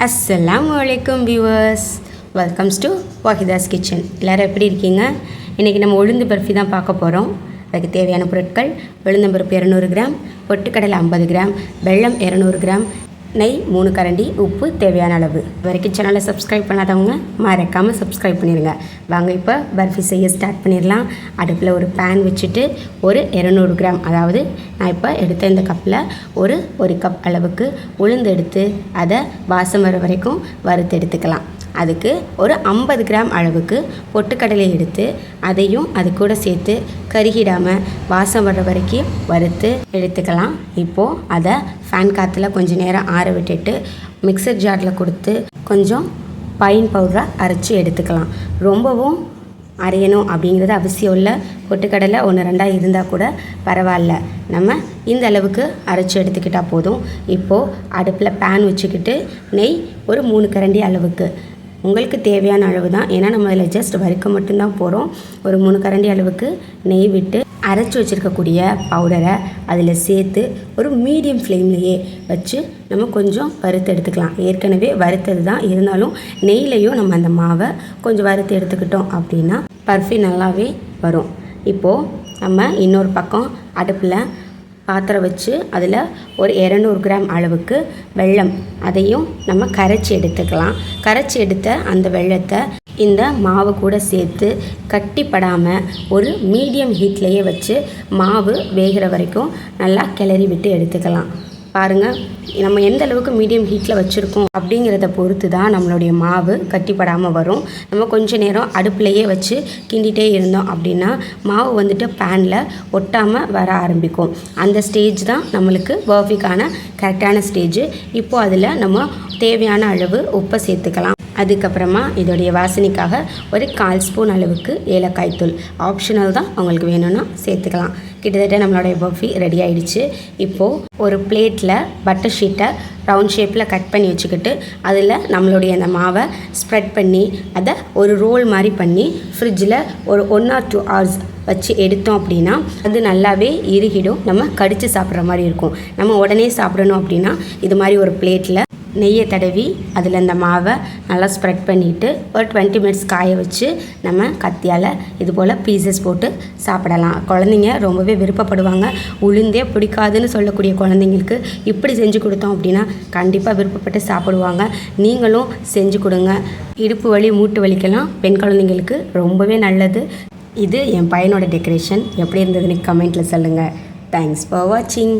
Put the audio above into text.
அஸ்ஸலாமு அலைக்கும் viewers, welcomes to வாஹிதாஸ் kitchen. எல்லோரும் எப்படி இருக்கீங்க? இன்றைக்கி நம்ம உளுந்து பர்ஃபி தான் பார்க்க போகிறோம். அதுக்கு தேவையான பொருட்கள்: உளுந்தம்பருப்பு 200 கிராம், பொட்டுக்கடலை 50 கிராம், வெல்லம் 200 கிராம், நெய் 3 கரண்டி, உப்பு தேவையான அளவு. வரைக்கும் சேனலை சப்ஸ்கிரைப் பண்ணாதவங்க மறக்காமல் சப்ஸ்கிரைப் பண்ணிடுங்க. வாங்க இப்போ பர்ஃபி செய்ய ஸ்டார்ட் பண்ணிடலாம். அடுப்பில் ஒரு பேன் வச்சுட்டு ஒரு 200 கிராம், அதாவது நான் இப்போ எடுத்த இந்த கப்பில் ஒரு கப் அளவுக்கு உளுந்து எடுத்து அதை வாசம் வர வரைக்கும் வறுத்து எடுத்துக்கலாம். அதுக்கு ஒரு 50 கிராம் அளவுக்கு பொட்டுக்கடலை எடுத்து அதையும் அது கூட சேர்த்து கருகிடாமல் வாசம் வர்ற வரைக்கும் வறுத்து எடுத்துக்கலாம். இப்போது அதை ஃபேன் காற்றுல கொஞ்சம் நேரம் ஆற விட்டுட்டு மிக்சர் ஜாரில் கொடுத்து கொஞ்சம் பைன் பவுடராக அரைச்சி எடுத்துக்கலாம். ரொம்பவும் அரையணும் அப்படிங்கிறது அவசியம் இல்லை. பொட்டுக்கடலை 1-2 இருந்தால் கூட பரவாயில்ல, நம்ம இந்த அளவுக்கு அரைச்சி எடுத்துக்கிட்டால் போதும். இப்போது அடுப்பில் பேன் வச்சுக்கிட்டு நெய் ஒரு 3 கரண்டி அளவுக்கு, உங்களுக்கு தேவையான அளவு தான், ஏன்னா நம்ம அதில் ஜஸ்ட் வறுக்க மட்டும்தான் போகிறோம். ஒரு 3 கரண்டி அளவுக்கு நெய் விட்டு அரைச்சி வச்சுருக்கக்கூடிய பவுடரை அதில் சேர்த்து ஒரு மீடியம் ஃப்ளேம்லேயே வச்சு நம்ம கொஞ்சம் வறுத்து எடுத்துக்கலாம். ஏற்கனவே வறுத்தது தான், இருந்தாலும் நெய்லையும் நம்ம அந்த மாவை கொஞ்சம் வறுத்து எடுத்துக்கிட்டோம் அப்படின்னா பர்ஃபி நல்லாவே வரும். இப்போது நம்ம இன்னொரு பக்கம் அடுப்பில் பாத்திரம் வச்சு அதில் ஒரு 200 கிராம் அளவுக்கு வெல்லம், அதையும் நம்ம கரைச்சி எடுத்துக்கலாம். கரைச்சி எடுத்த அந்த வெல்லத்தை இந்த மாவு கூட சேர்த்து கட்டிப்படாமல் ஒரு மீடியம் ஹீட்லேயே வச்சு மாவு வேகிற வரைக்கும் நல்லா கிளறி விட்டு எடுத்துக்கலாம். பாருங்கள், நம்ம எந்த அளவுக்கு மீடியம் ஹீட்டில் வச்சுருக்கோம் அப்படிங்கிறத பொறுத்து தான் நம்மளுடைய மாவு கட்டிப்படாமல் வரும். நம்ம கொஞ்சம் நேரம் அடுப்புலையே வச்சு கிண்டிகிட்டே இருந்தோம் அப்படின்னா மாவு வந்துட்டு பேனில் ஒட்டாமல் வர ஆரம்பிக்கும். அந்த ஸ்டேஜ் தான் நம்மளுக்கு பர்ஃபிக்கான கரெக்டான ஸ்டேஜ். இப்போது அதில் நம்ம தேவையான அளவு உப்பை சேர்த்துக்கலாம். அதுக்கப்புறமா இதோடைய வாசனைக்காக ஒரு 1/4 ஸ்பூன் அளவுக்கு ஏலக்காய் தூள், ஆப்ஷனல் தான், உங்களுக்கு வேணும்னா சேர்த்துக்கலாம். கிட்டத்தட்ட நம்மளுடைய பர்ஃபி ரெடி ஆகிடுச்சு. இப்போது ஒரு பிளேட்டில் பட்டர் ஷீட்டை ரவுண்ட் ஷேப்பில் கட் பண்ணி வச்சுக்கிட்டு அதில் நம்மளுடைய அந்த மாவை ஸ்ப்ரெட் பண்ணி அதை ஒரு ரோல் மாதிரி பண்ணி ஃப்ரிட்ஜில் ஒரு 1 or 2 hours வச்சு எடுத்தோம் அப்படின்னா அது நல்லாவே இறுகிடும். நம்ம கடித்து சாப்பிட்ற மாதிரி இருக்கும். நம்ம உடனே சாப்பிடணும் அப்படின்னா இது மாதிரி ஒரு பிளேட்டில் நெய்யை தடவி அதில் இந்த மாவை நல்லா ஸ்ப்ரெட் பண்ணிவிட்டு ஒரு 20 minutes காய வச்சு நம்ம கத்தியால் இது போல் பீசஸ் போட்டு சாப்பிடலாம். குழந்தைங்க ரொம்பவே விருப்பப்படுவாங்க. உளுந்தே பிடிக்காதுன்னு சொல்லக்கூடிய குழந்தைங்களுக்கு இப்படி செஞ்சு கொடுத்தோம் அப்படின்னா கண்டிப்பாக விருப்பப்பட்டு சாப்பிடுவாங்க. நீங்களும் செஞ்சு கொடுங்க. இடுப்பு வலி, மூட்டு வலிக்கெல்லாம் பெண் குழந்தைங்களுக்கு ரொம்பவே நல்லது. இது என் பையனோட டெக்கரேஷன். எப்படி இருந்ததுன்னு கமெண்ட்டில் சொல்லுங்கள். தேங்க்ஸ் ஃபார் வாட்சிங்.